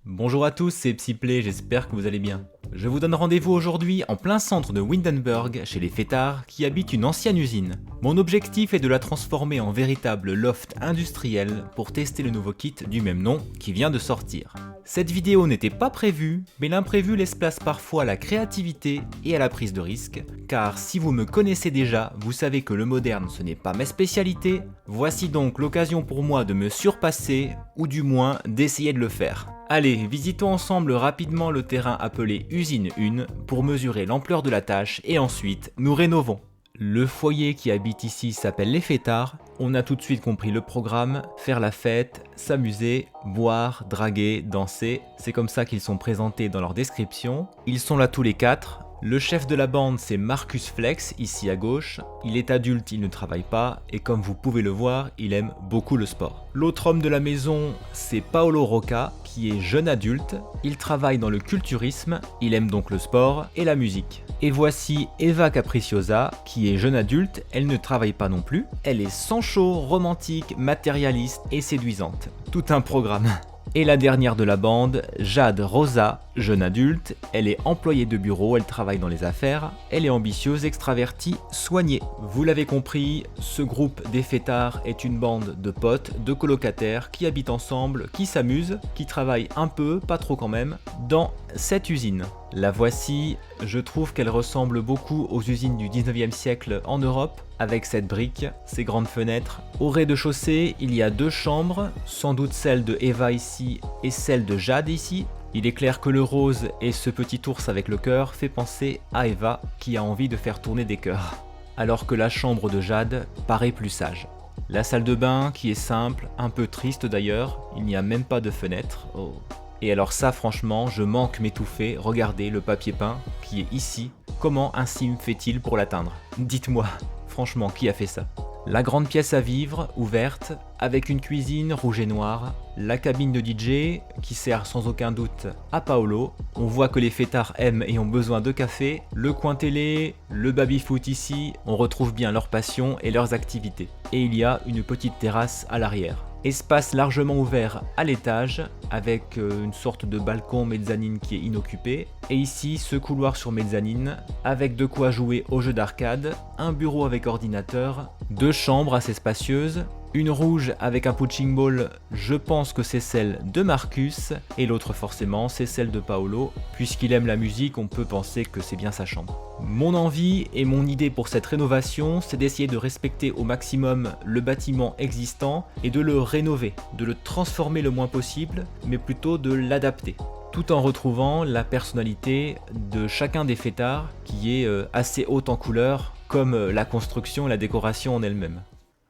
Bonjour à tous, c'est Psyplay, j'espère que vous allez bien. Je vous donne rendez-vous aujourd'hui en plein centre de Windenburg, chez les fêtards qui habitent une ancienne usine. Mon objectif est de la transformer en véritable loft industriel pour tester le nouveau kit du même nom qui vient de sortir. Cette vidéo n'était pas prévue, mais l'imprévu laisse place parfois à la créativité et à la prise de risque, car si vous me connaissez déjà, vous savez que le moderne ce n'est pas ma spécialité, voici donc l'occasion pour moi de me surpasser, ou du moins d'essayer de le faire. Allez, visitons ensemble rapidement le terrain appelé Usine 1 pour mesurer l'ampleur de la tâche et ensuite nous rénovons. Le foyer qui habite ici s'appelle les fêtards, on a tout de suite compris le programme, faire la fête, s'amuser, boire, draguer, danser, c'est comme ça qu'ils sont présentés dans leur description. Ils sont là tous les quatre. Le chef de la bande c'est Marcus Flex, ici à gauche. Il est adulte, il ne travaille pas, et comme vous pouvez le voir, il aime beaucoup le sport. L'autre homme de la maison c'est Paolo Rocca, qui est jeune adulte. Il travaille dans le culturisme, il aime donc le sport et la musique. Et voici Eva Capriciosa, qui est jeune adulte, elle ne travaille pas non plus. Elle est sans chaud, romantique, matérialiste et séduisante. Tout un programme. Et la dernière de la bande, Jade Rosa, jeune adulte, elle est employée de bureau, elle travaille dans les affaires, elle est ambitieuse, extravertie, soignée. Vous l'avez compris, ce groupe des fêtards est une bande de potes, de colocataires qui habitent ensemble, qui s'amusent, qui travaillent un peu, pas trop quand même, dans cette usine. La voici, je trouve qu'elle ressemble beaucoup aux usines du 19e siècle en Europe, avec cette brique, ces grandes fenêtres. Au rez-de-chaussée, il y a deux chambres, sans doute celle de Eva ici et celle de Jade ici. Il est clair que le rose et ce petit ours avec le cœur fait penser à Eva qui a envie de faire tourner des cœurs. Alors que la chambre de Jade paraît plus sage. La salle de bain qui est simple, un peu triste d'ailleurs, il n'y a même pas de fenêtre. Oh. Et alors ça franchement, je manque m'étouffer, regardez le papier peint qui est ici. Comment un sim fait-il pour l'atteindre? Dites-moi, franchement, qui a fait ça? La grande pièce à vivre, ouverte, avec une cuisine rouge et noire, la cabine de DJ, qui sert sans aucun doute à Paolo. On voit que les fêtards aiment et ont besoin de café, le coin télé, le baby-foot ici, on retrouve bien leur passion et leurs activités. Et il y a une petite terrasse à l'arrière. Espace largement ouvert à l'étage, avec une sorte de balcon mezzanine qui est inoccupé. Et ici, ce couloir sur mezzanine, avec de quoi jouer aux jeux d'arcade, un bureau avec ordinateur, deux chambres assez spacieuses, une rouge avec un punching ball, je pense que c'est celle de Marcus, et l'autre forcément c'est celle de Paolo, puisqu'il aime la musique, on peut penser que c'est bien sa chambre. Mon envie et mon idée pour cette rénovation, c'est d'essayer de respecter au maximum le bâtiment existant et de le rénover, de le transformer le moins possible, mais plutôt de l'adapter. Tout en retrouvant la personnalité de chacun des fêtards qui est assez haute en couleurs, comme la construction et la décoration en elle-même.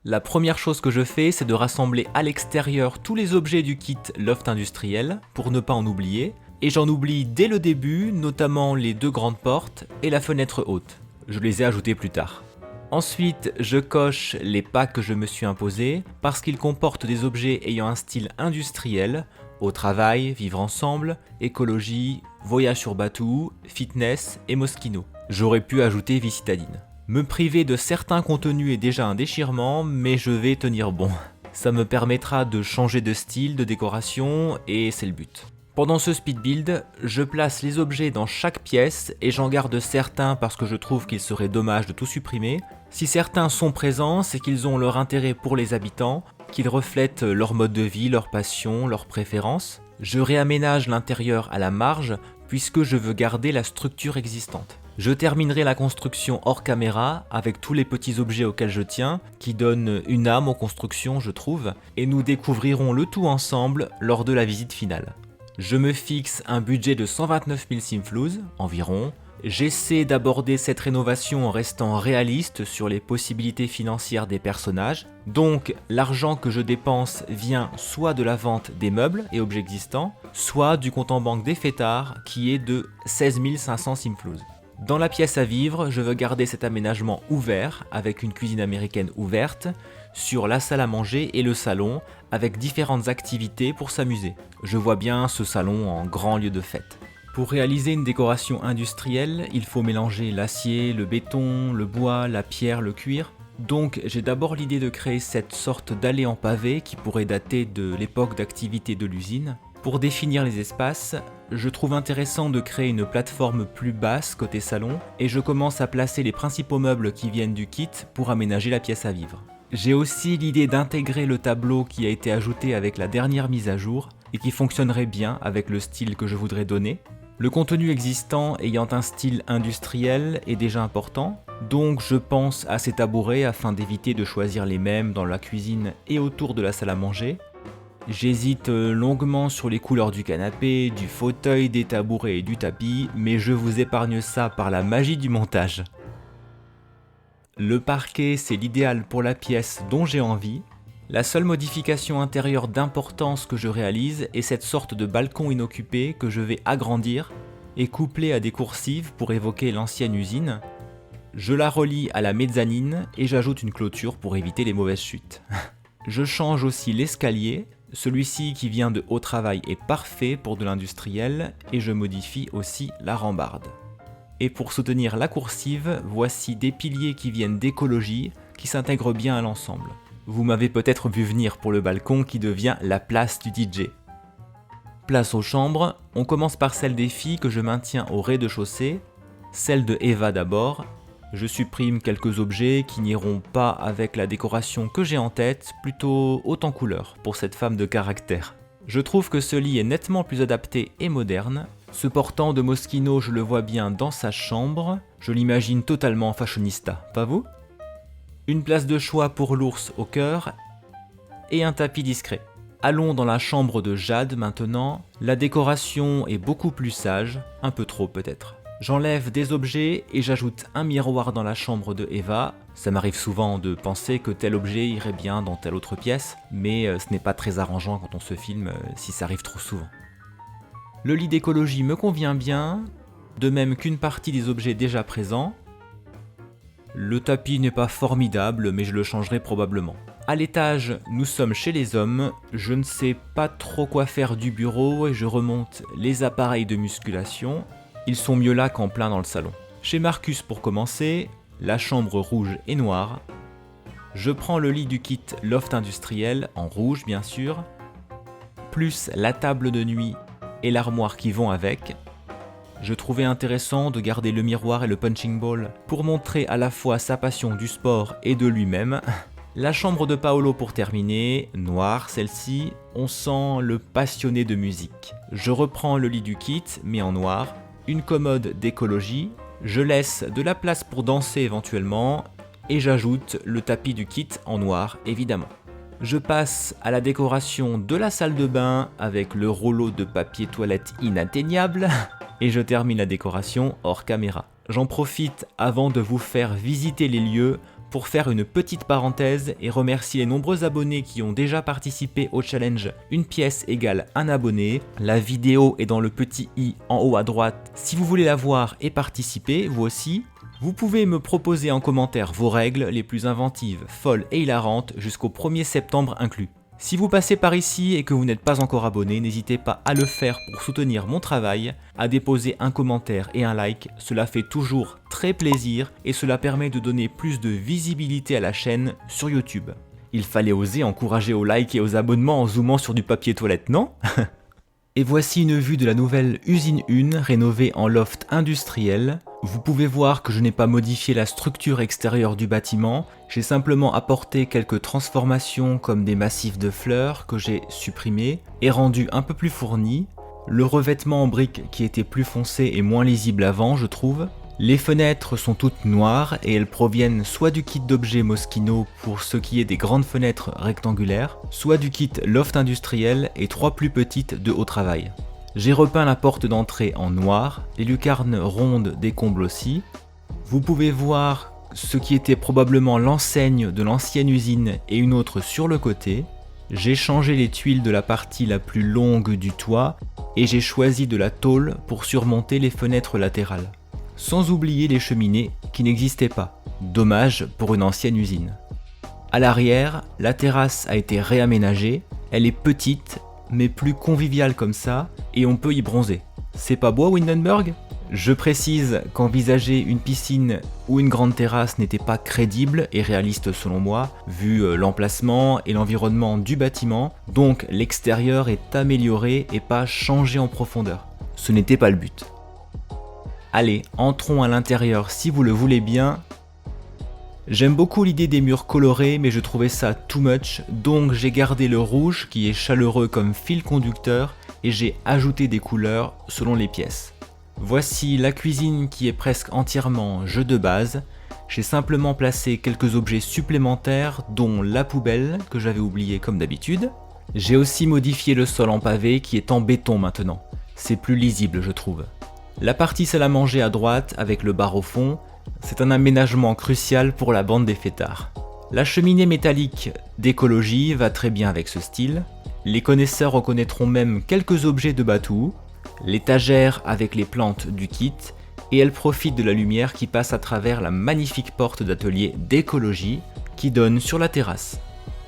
La première chose que je fais, c'est de rassembler à l'extérieur tous les objets du kit loft industriel, pour ne pas en oublier, et j'en oublie dès le début, notamment les deux grandes portes et la fenêtre haute. Je les ai ajoutées plus tard. Ensuite, je coche les pas que je me suis imposés, parce qu'ils comportent des objets ayant un style industriel, au travail, vivre ensemble, écologie, voyage sur bateau, fitness et Moschino. J'aurais pu ajouter vie citadine. Me priver de certains contenus est déjà un déchirement, mais je vais tenir bon. Ça me permettra de changer de style, de décoration, et c'est le but. Pendant ce speed build, je place les objets dans chaque pièce et j'en garde certains parce que je trouve qu'il serait dommage de tout supprimer. Si certains sont présents, c'est qu'ils ont leur intérêt pour les habitants, qu'ils reflètent leur mode de vie, leur passion, leurs préférences. Je réaménage l'intérieur à la marge puisque je veux garder la structure existante. Je terminerai la construction hors caméra avec tous les petits objets auxquels je tiens, qui donnent une âme aux constructions je trouve, et nous découvrirons le tout ensemble lors de la visite finale. Je me fixe un budget de 129 000 simflouz, environ. J'essaie d'aborder cette rénovation en restant réaliste sur les possibilités financières des personnages. Donc l'argent que je dépense vient soit de la vente des meubles et objets existants, soit du compte en banque des fêtards qui est de 16 500 simflouz. Dans la pièce à vivre, je veux garder cet aménagement ouvert, avec une cuisine américaine ouverte, sur la salle à manger et le salon, avec différentes activités pour s'amuser. Je vois bien ce salon en grand lieu de fête. Pour réaliser une décoration industrielle, il faut mélanger l'acier, le béton, le bois, la pierre, le cuir. Donc j'ai d'abord l'idée de créer cette sorte d'allée en pavé qui pourrait dater de l'époque d'activité de l'usine. Pour définir les espaces, je trouve intéressant de créer une plateforme plus basse côté salon et je commence à placer les principaux meubles qui viennent du kit pour aménager la pièce à vivre. J'ai aussi l'idée d'intégrer le tableau qui a été ajouté avec la dernière mise à jour et qui fonctionnerait bien avec le style que je voudrais donner. Le contenu existant ayant un style industriel est déjà important, donc je pense à ces tabourets afin d'éviter de choisir les mêmes dans la cuisine et autour de la salle à manger. J'hésite longuement sur les couleurs du canapé, du fauteuil, des tabourets et du tapis, mais je vous épargne ça par la magie du montage. Le parquet, c'est l'idéal pour la pièce dont j'ai envie. La seule modification intérieure d'importance que je réalise est cette sorte de balcon inoccupé que je vais agrandir et coupler à des coursives pour évoquer l'ancienne usine. Je la relie à la mezzanine et j'ajoute une clôture pour éviter les mauvaises chutes. Je change aussi l'escalier, celui-ci qui vient de Haut Travail est parfait pour de l'industriel et je modifie aussi la rambarde. Et pour soutenir la coursive, voici des piliers qui viennent d'écologie, qui s'intègrent bien à l'ensemble. Vous m'avez peut-être vu venir pour le balcon qui devient la place du DJ. Place aux chambres, on commence par celle des filles que je maintiens au rez-de-chaussée, celle de Eva d'abord. Je supprime quelques objets qui n'iront pas avec la décoration que j'ai en tête, plutôt haute en couleur pour cette femme de caractère. Je trouve que ce lit est nettement plus adapté et moderne. Ce portant de Moschino, je le vois bien dans sa chambre, je l'imagine totalement fashionista, pas vous ? Une place de choix pour l'ours au cœur et un tapis discret. Allons dans la chambre de Jade maintenant, la décoration est beaucoup plus sage, un peu trop peut-être. J'enlève des objets et j'ajoute un miroir dans la chambre de Eva. Ça m'arrive souvent de penser que tel objet irait bien dans telle autre pièce, mais ce n'est pas très arrangeant quand on se filme si ça arrive trop souvent. Le lit d'écologie me convient bien, de même qu'une partie des objets déjà présents. Le tapis n'est pas formidable, mais je le changerai probablement. À l'étage, nous sommes chez les hommes, je ne sais pas trop quoi faire du bureau et je remonte les appareils de musculation. Ils sont mieux là qu'en plein dans le salon. Chez Marcus pour commencer, la chambre rouge et noire. Je prends le lit du kit loft industriel, en rouge bien sûr, plus la table de nuit et l'armoire qui vont avec. Je trouvais intéressant de garder le miroir et le punching ball pour montrer à la fois sa passion du sport et de lui-même. La chambre de Paolo pour terminer, noire celle-ci, on sent le passionné de musique. Je reprends le lit du kit, mais en noir, une commode d'écologie, je laisse de la place pour danser éventuellement, et j'ajoute le tapis du kit en noir évidemment. Je passe à la décoration de la salle de bain avec le rouleau de papier toilette inatteignable, et je termine la décoration hors caméra. J'en profite avant de vous faire visiter les lieux pour faire une petite parenthèse et remercier les nombreux abonnés qui ont déjà participé au challenge Une pièce égale un abonné. La vidéo est dans le petit i en haut à droite. Si vous voulez la voir et participer, vous aussi, vous pouvez me proposer en commentaire vos règles les plus inventives, folles et hilarantes jusqu'au 1er septembre inclus. Si vous passez par ici et que vous n'êtes pas encore abonné, n'hésitez pas à le faire pour soutenir mon travail, à déposer un commentaire et un like, cela fait toujours très plaisir et cela permet de donner plus de visibilité à la chaîne sur YouTube. Il fallait oser encourager au like et aux abonnements en zoomant sur du papier toilette, non ? Et voici une vue de la nouvelle usine 1 rénovée en loft industriel. Vous pouvez voir que je n'ai pas modifié la structure extérieure du bâtiment, j'ai simplement apporté quelques transformations comme des massifs de fleurs que j'ai supprimés et rendus un peu plus fournis. Le revêtement en briques qui était plus foncé et moins lisible avant, je trouve. Les fenêtres sont toutes noires et elles proviennent soit du kit d'objets Moschino pour ce qui est des grandes fenêtres rectangulaires, soit du kit loft industriel et 3 plus petites de Haut Travail. J'ai repeint la porte d'entrée en noir, les lucarnes rondes des combles aussi. Vous pouvez voir ce qui était probablement l'enseigne de l'ancienne usine et une autre sur le côté. J'ai changé les tuiles de la partie la plus longue du toit et j'ai choisi de la tôle pour surmonter les fenêtres latérales. Sans oublier les cheminées qui n'existaient pas. Dommage pour une ancienne usine. À l'arrière, la terrasse a été réaménagée, elle est petite mais plus conviviale comme ça et on peut y bronzer. C'est pas beau Windenburg ? Je précise qu'envisager une piscine ou une grande terrasse n'était pas crédible et réaliste selon moi, vu l'emplacement et l'environnement du bâtiment, donc l'extérieur est amélioré et pas changé en profondeur. Ce n'était pas le but. Allez, entrons à l'intérieur si vous le voulez bien. J'aime beaucoup l'idée des murs colorés, mais je trouvais ça too much, donc j'ai gardé le rouge qui est chaleureux comme fil conducteur et j'ai ajouté des couleurs selon les pièces. Voici la cuisine qui est presque entièrement jeu de base. J'ai simplement placé quelques objets supplémentaires dont la poubelle que j'avais oubliée comme d'habitude. J'ai aussi modifié le sol en pavé qui est en béton maintenant. C'est plus lisible je trouve. La partie salle à manger à droite avec le bar au fond, c'est un aménagement crucial pour la bande des fêtards. La cheminée métallique d'écologie va très bien avec ce style. Les connaisseurs reconnaîtront même quelques objets de Batuu. L'étagère avec les plantes du kit, et elle profite de la lumière qui passe à travers la magnifique porte d'atelier d'écologie qui donne sur la terrasse.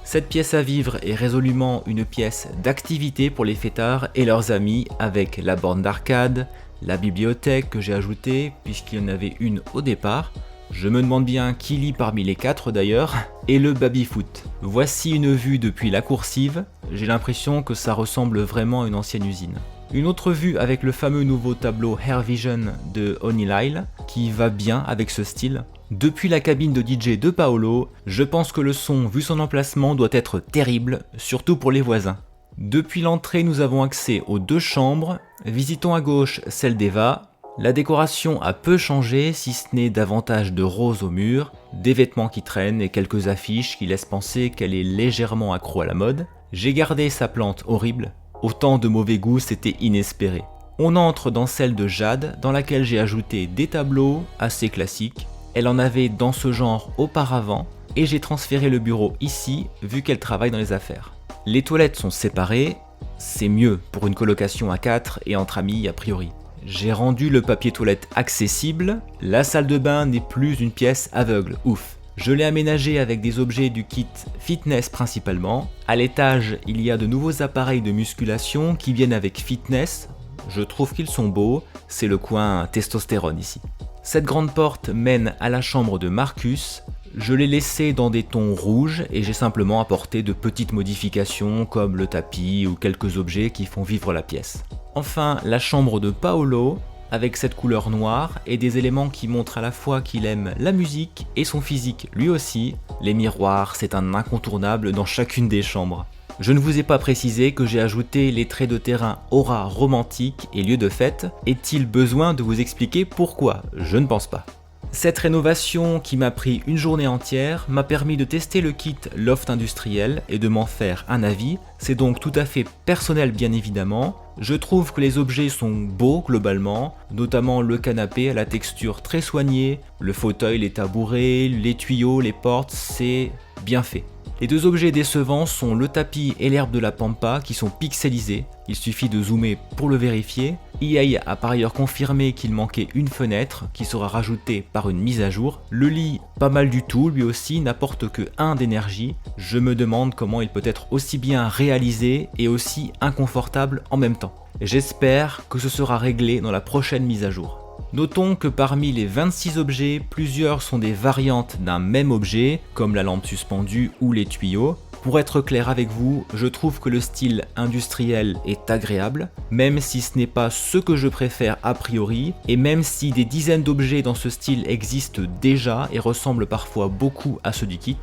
Cette pièce à vivre est résolument une pièce d'activité pour les fêtards et leurs amis avec la borne d'arcade, la bibliothèque que j'ai ajoutée puisqu'il y en avait une au départ, je me demande bien qui lit parmi les 4 d'ailleurs, et le baby-foot. Voici une vue depuis la coursive, j'ai l'impression que ça ressemble vraiment à une ancienne usine. Une autre vue avec le fameux nouveau tableau Air Vision de Honey Lyle, qui va bien avec ce style. Depuis la cabine de DJ de Paolo, je pense que le son, vu son emplacement, doit être terrible, surtout pour les voisins. Depuis l'entrée, nous avons accès aux 2 chambres. Visitons à gauche celle d'Eva. La décoration a peu changé, si ce n'est davantage de rose au mur, des vêtements qui traînent et quelques affiches qui laissent penser qu'elle est légèrement accro à la mode. J'ai gardé sa plante horrible. Autant de mauvais goût, c'était inespéré. On entre dans celle de Jade, dans laquelle j'ai ajouté des tableaux assez classiques. Elle en avait dans ce genre auparavant, et j'ai transféré le bureau ici, vu qu'elle travaille dans les affaires. Les toilettes sont séparées, c'est mieux pour une colocation à 4 et entre amis a priori. J'ai rendu le papier toilette accessible, la salle de bain n'est plus une pièce aveugle, ouf. Je l'ai aménagé avec des objets du kit fitness principalement. À l'étage, il y a de nouveaux appareils de musculation qui viennent avec fitness. Je trouve qu'ils sont beaux, c'est le coin testostérone ici. Cette grande porte mène à la chambre de Marcus. Je l'ai laissé dans des tons rouges et j'ai simplement apporté de petites modifications comme le tapis ou quelques objets qui font vivre la pièce. Enfin, la chambre de Paolo, avec cette couleur noire et des éléments qui montrent à la fois qu'il aime la musique et son physique lui aussi. Les miroirs, c'est un incontournable dans chacune des chambres. Je ne vous ai pas précisé que j'ai ajouté les traits de terrain aura romantique et lieu de fête. Est-il besoin de vous expliquer pourquoi? Je ne pense pas. Cette rénovation qui m'a pris une journée entière m'a permis de tester le kit Loft industriel et de m'en faire un avis. C'est donc tout à fait personnel bien évidemment. Je trouve que les objets sont beaux globalement, notamment le canapé à la texture très soignée, le fauteuil, les tabourets, les tuyaux, les portes, c'est bien fait. Les 2 objets décevants sont le tapis et l'herbe de la pampa qui sont pixelisés, il suffit de zoomer pour le vérifier. EA a par ailleurs confirmé qu'il manquait une fenêtre qui sera rajoutée par une mise à jour. Le lit, pas mal du tout, lui aussi n'apporte que 1 d'énergie. Je me demande comment il peut être aussi bien réalisé et aussi inconfortable en même temps. J'espère que ce sera réglé dans la prochaine mise à jour. Notons que parmi les 26 objets, plusieurs sont des variantes d'un même objet, comme la lampe suspendue ou les tuyaux. Pour être clair avec vous, je trouve que le style industriel est agréable, même si ce n'est pas ce que je préfère a priori, et même si des dizaines d'objets dans ce style existent déjà et ressemblent parfois beaucoup à ceux du kit.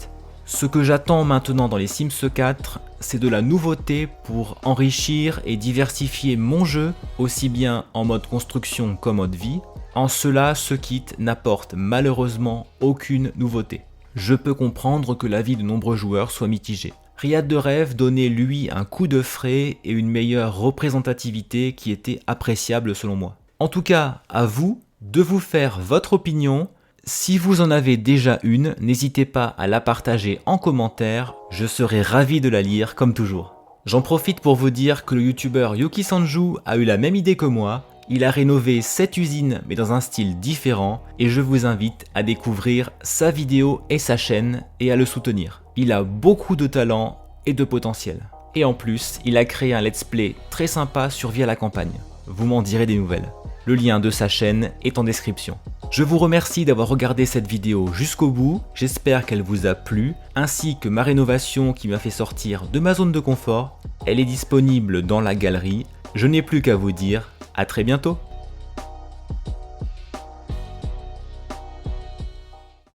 Ce que j'attends maintenant dans les Sims 4, c'est de la nouveauté pour enrichir et diversifier mon jeu, aussi bien en mode construction qu'en mode vie. En cela, ce kit n'apporte malheureusement aucune nouveauté. Je peux comprendre que l'avis de nombreux joueurs soit mitigé. Riad de Rêve donnait lui un coup de frais et une meilleure représentativité qui était appréciable selon moi. En tout cas, à vous de vous faire votre opinion. Si vous en avez déjà une, n'hésitez pas à la partager en commentaire, je serai ravi de la lire comme toujours. J'en profite pour vous dire que le youtubeur Yuki Sanju a eu la même idée que moi. Il a rénové cette usine mais dans un style différent et je vous invite à découvrir sa vidéo et sa chaîne et à le soutenir. Il a beaucoup de talent et de potentiel. Et en plus, il a créé un let's play très sympa sur Via la campagne. Vous m'en direz des nouvelles. Le lien de sa chaîne est en description. Je vous remercie d'avoir regardé cette vidéo jusqu'au bout, j'espère qu'elle vous a plu, ainsi que ma rénovation qui m'a fait sortir de ma zone de confort. Elle est disponible dans la galerie, je n'ai plus qu'à vous dire à très bientôt.